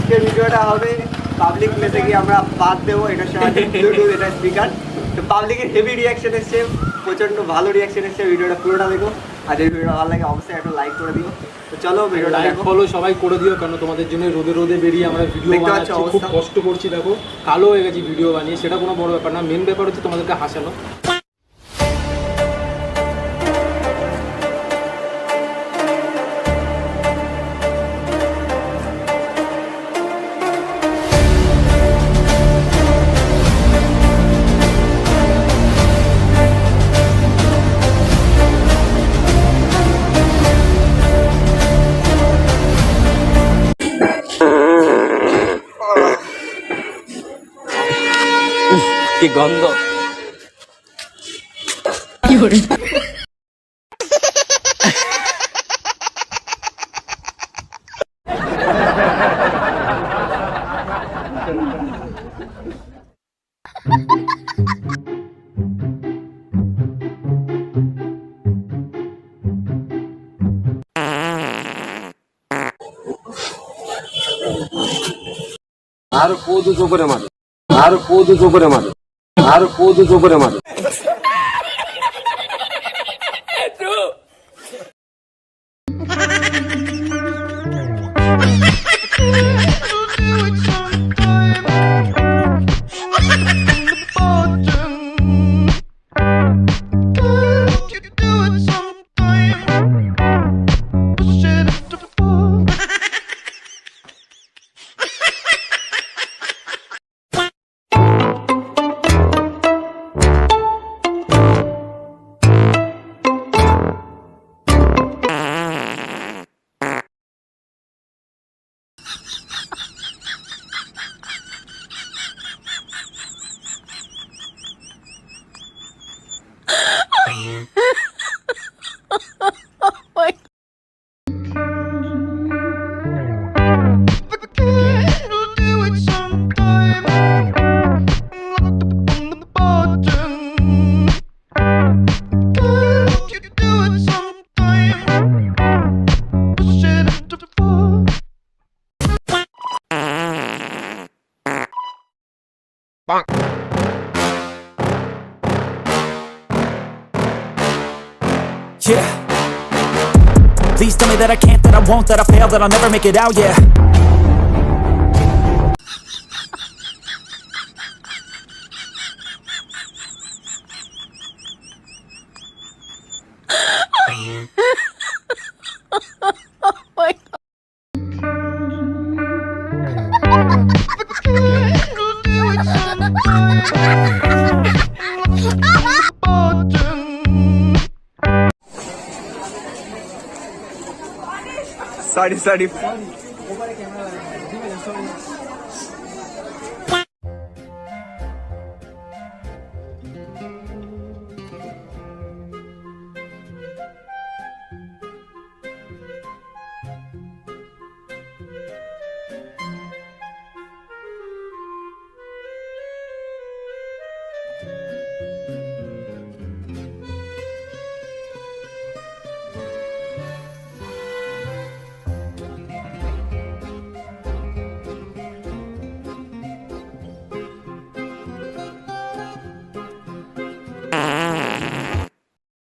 আজকের ভিডিওটা হবে পাবলিক প্লেসে গিয়ে আমরা পাদ দেবো, এটার সাথে ব্লুটুথ, এটা স্পিকার। তো পাবলিকের হেভি রিয়াকশন এসছে, প্রচণ্ড ভালো রিয়াকশন এসছে। ভিডিওটা পুরোটা দেখো, আর যদি ভিডিওটা ভালো লাগে অবশ্যই একটা লাইক করে দিও। তো চলো ভিডিওটা লাইক ফলো সবাই করে দিও, কারণ তোমাদের জন্য রোদে রোদে বেরিয়ে আমরা ভিডিও বানাচ্ছি, খুব কষ্ট করছি। দেখো কালো হয়ে গেছি ভিডিও বানিয়ে, সেটা কোনো বড় ব্যাপার না, মেন ব্যাপার হচ্ছে তোমাদেরকে হাসানো। কি গন্ধ! কি করে আর কোদু চোখে মারো, আর কোদু চোখে মারো, আর কোদু চোখে মারো। Yeah. Please tell me that I can't, that I won't, that I fail, that I'll never make it out, yeah. Sorry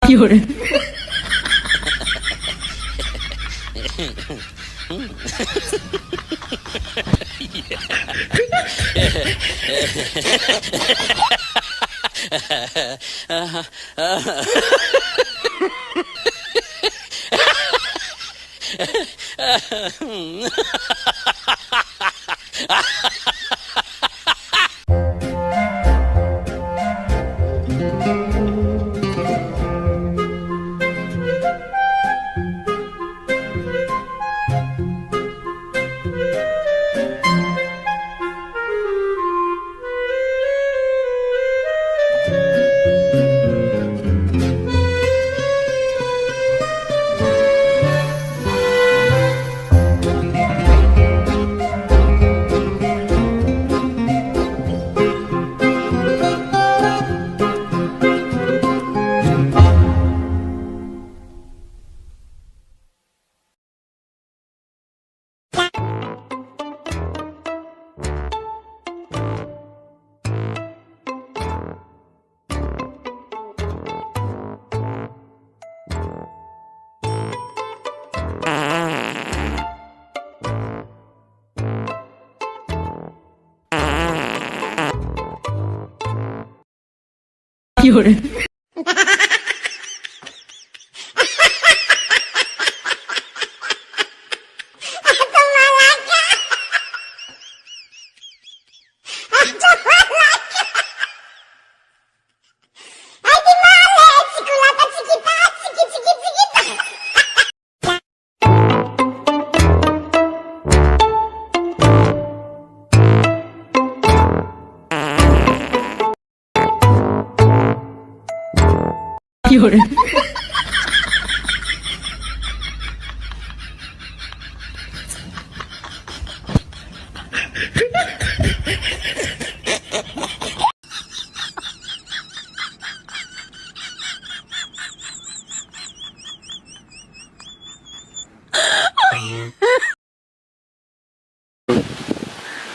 কি করে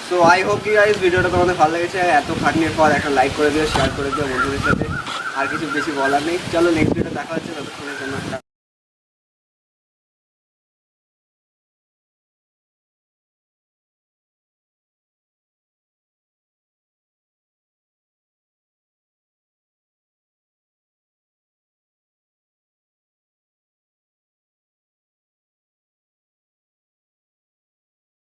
সো আই হোপ কি গাইস ভিডিওটা তোমাদের ভালো লেগেছে। এত খাটনির পর একটা লাইক করে দিও, শেয়ার করে দিও বন্ধুদের সাথে। আর কিছু বেশি বলার নেই। চলো নেক্সট ভিডিও দেখা হচ্ছে, ততক্ষণে তোমরা